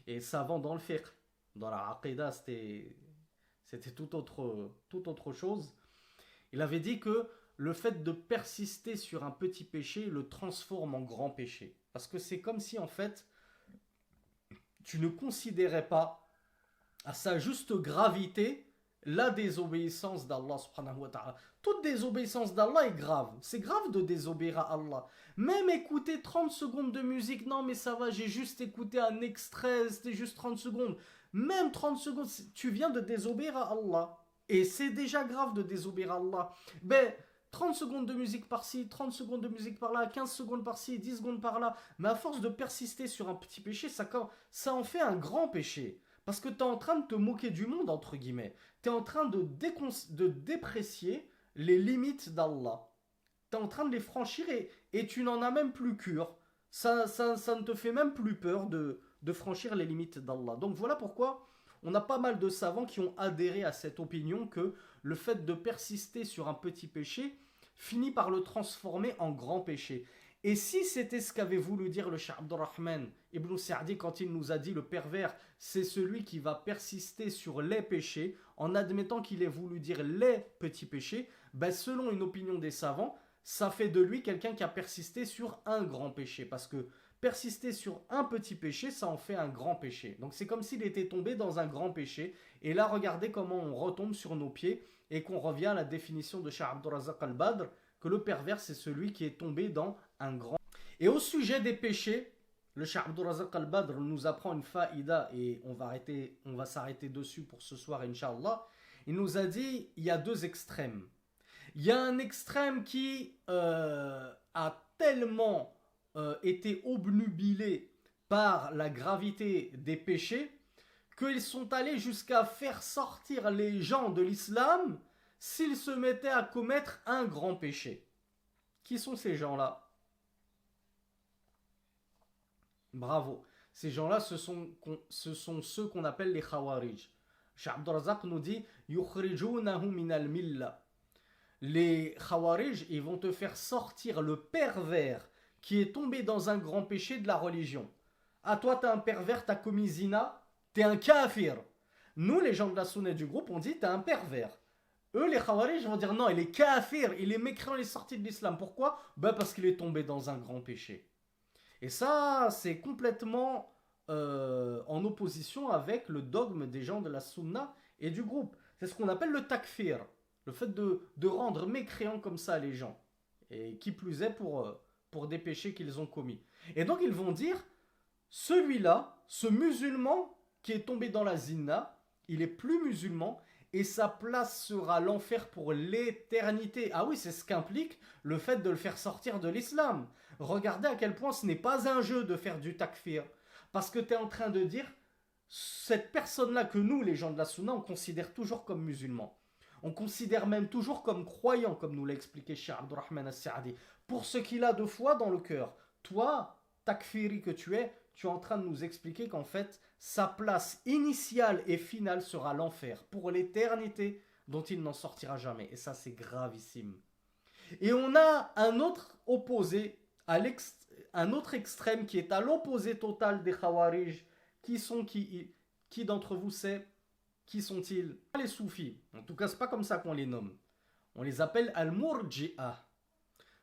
et savant dans le fiqh. Dans la aqidah, c'était tout autre chose. Il avait dit que le fait de persister sur un petit péché le transforme en grand péché. Parce que c'est comme si, en fait, tu ne considérais pas à sa juste gravité la désobéissance d'Allah subhanahu wa ta'ala. Toute désobéissance d'Allah est grave. C'est grave de désobéir à Allah. Même écouter 30 secondes de musique, non mais ça va, j'ai juste écouté un extrait, c'était juste 30 secondes. Même 30 secondes, tu viens de désobéir à Allah. Et c'est déjà grave de désobéir à Allah. 30 secondes de musique par-ci, 30 secondes de musique par-là, 15 secondes par-ci, 10 secondes par-là. Mais à force de persister sur un petit péché, ça en fait un grand péché. Parce que tu es en train de te moquer du monde, entre guillemets. Tu es en train de déprécier les limites d'Allah. Tu es en train de les franchir et tu n'en as même plus cure. Ça ne te fait même plus peur de franchir les limites d'Allah. Donc voilà pourquoi on a pas mal de savants qui ont adhéré à cette opinion que le fait de persister sur un petit péché finit par le transformer en grand péché. Et si c'était ce qu'avait voulu dire le Cheikh Abdurrahman ibn Sa'di quand il nous a dit le pervers, c'est celui qui va persister sur les péchés, en admettant qu'il ait voulu dire les petits péchés, selon une opinion des savants, ça fait de lui quelqu'un qui a persisté sur un grand péché. Parce que persister sur un petit péché, ça en fait un grand péché. Donc c'est comme s'il était tombé dans un grand péché. Et là, regardez comment on retombe sur nos pieds et qu'on revient à la définition de Cheikh Abdurrazzaq al-Badr, que le pervers, c'est celui qui est tombé dans un grand... Et au sujet des péchés, le Cheikh Abdurrazzaq al-Badr nous apprend une faïda et on va s'arrêter dessus pour ce soir, Inch'Allah. Il nous a dit, il y a deux extrêmes. Il y a un extrême qui a tellement été obnubilé par la gravité des péchés qu'ils sont allés jusqu'à faire sortir les gens de l'islam s'ils se mettaient à commettre un grand péché. Qui sont ces gens-là? Bravo. Ces gens-là, ce sont ceux qu'on appelle les Khawarij. Cheikh Abdurrazzaq nous dit yukhrijunahu min al-milla. Les Khawarij, ils vont te faire sortir le pervers qui est tombé dans un grand péché de la religion. Ah, toi, t'es un pervers, t'as commis zina, t'es un kafir. Nous, les gens de la sunna du groupe, on dit t'es un pervers. Eux, les Khawarij, vont dire non, il est kafir, il est mécréant, il est sorti de l'islam. Pourquoi? Parce qu'il est tombé dans un grand péché. Et ça, c'est complètement en opposition avec le dogme des gens de la sunna et du groupe. C'est ce qu'on appelle le takfir. Le fait de rendre mécréants comme ça les gens. Et qui plus est pour des péchés qu'ils ont commis. Et donc ils vont dire, celui-là, ce musulman qui est tombé dans la zina, il est plus musulman et sa place sera l'enfer pour l'éternité. Ah oui, c'est ce qu'implique le fait de le faire sortir de l'islam. Regardez à quel point ce n'est pas un jeu de faire du takfir. Parce que tu es en train de dire, cette personne-là que nous, les gens de la sunna, on considère toujours comme musulman. On considère même toujours comme croyant, comme nous l'a expliqué Cheikh Abdurrahman as-Sa'di, pour ce qu'il a de foi dans le cœur. Toi, takfiri que tu es en train de nous expliquer qu'en fait, sa place initiale et finale sera l'enfer, pour l'éternité, dont il n'en sortira jamais. Et ça, c'est gravissime. Et on a un autre opposé, un autre extrême qui est à l'opposé total des Khawarij. Qui d'entre vous sait? Qui sont-ils? Les soufis. En tout cas, c'est pas comme ça qu'on les nomme. On les appelle al-murji'a.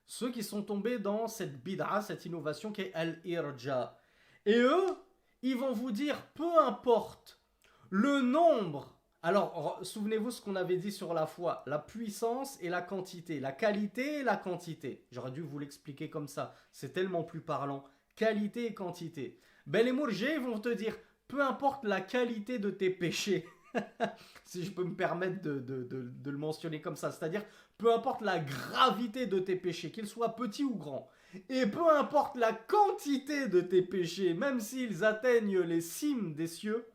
Ceux qui sont tombés dans cette bid'a, cette innovation qui est al-irja. Et eux, ils vont vous dire, peu importe le nombre. Alors, souvenez-vous ce qu'on avait dit sur la foi. La puissance et la quantité. La qualité et la quantité. J'aurais dû vous l'expliquer comme ça. C'est tellement plus parlant. Qualité et quantité. Ben, les murji'a vont te dire, peu importe la qualité de tes péchés. Si je peux me permettre de le mentionner comme ça. C'est-à-dire, peu importe la gravité de tes péchés, qu'ils soient petits ou grands, et peu importe la quantité de tes péchés, même s'ils atteignent les cimes des cieux,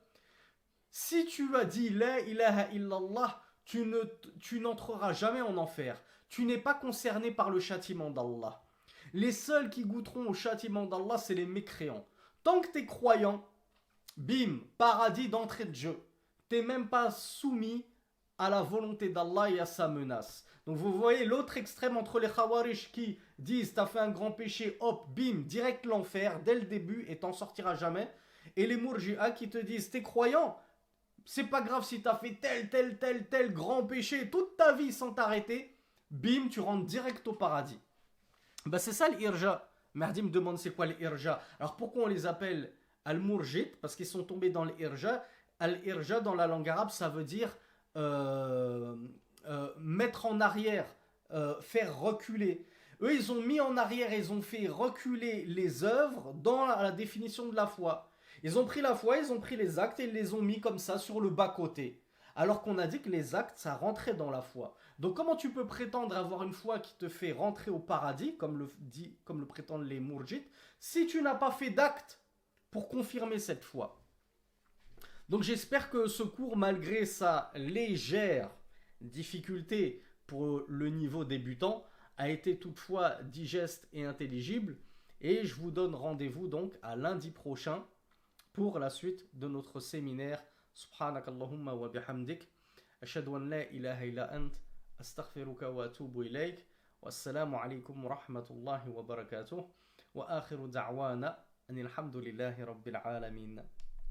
si tu as dit La ilaha illallah, tu n'entreras jamais en enfer. Tu n'es pas concerné par le châtiment d'Allah. Les seuls qui goûteront au châtiment d'Allah, c'est les mécréants. Tant que tu es croyant, bim, paradis d'entrée de jeu. T'es même pas soumis à la volonté d'Allah et à sa menace. Donc vous voyez l'autre extrême entre les Khawarij qui disent t'as fait un grand péché, hop, bim, direct l'enfer dès le début et t'en sortiras jamais. Et les Murji'a qui te disent t'es croyant, c'est pas grave si t'as fait tel grand péché toute ta vie sans t'arrêter, bim, tu rentres direct au paradis. Bah c'est ça l'irja. Mahdi me demande c'est quoi l'irja. Alors pourquoi on les appelle al-murjit? Parce qu'ils sont tombés dans l'irja. Al-irja dans la langue arabe, ça veut dire mettre en arrière, faire reculer. Eux, ils ont mis en arrière, ils ont fait reculer les œuvres dans la définition de la foi. Ils ont pris la foi, ils ont pris les actes et ils les ont mis comme ça sur le bas-côté. Alors qu'on a dit que les actes, ça rentrait dans la foi. Donc comment tu peux prétendre avoir une foi qui te fait rentrer au paradis, comme le prétendent les murjit, si tu n'as pas fait d'actes pour confirmer cette foi? Donc j'espère que ce cours, malgré sa légère difficulté pour le niveau débutant, a été toutefois digeste et intelligible. Et je vous donne rendez-vous donc à lundi prochain pour la suite de notre séminaire. Subhanakallahumma wa bihamdik. Ashhadu an la ilaha illa ant. Astaghfiruka wa atubu ilayk. Wassalamu alaykum wa rahmatullahi wa barakatuh. Wa akhiru da'wana anil hamdulillahi rabbil alamin.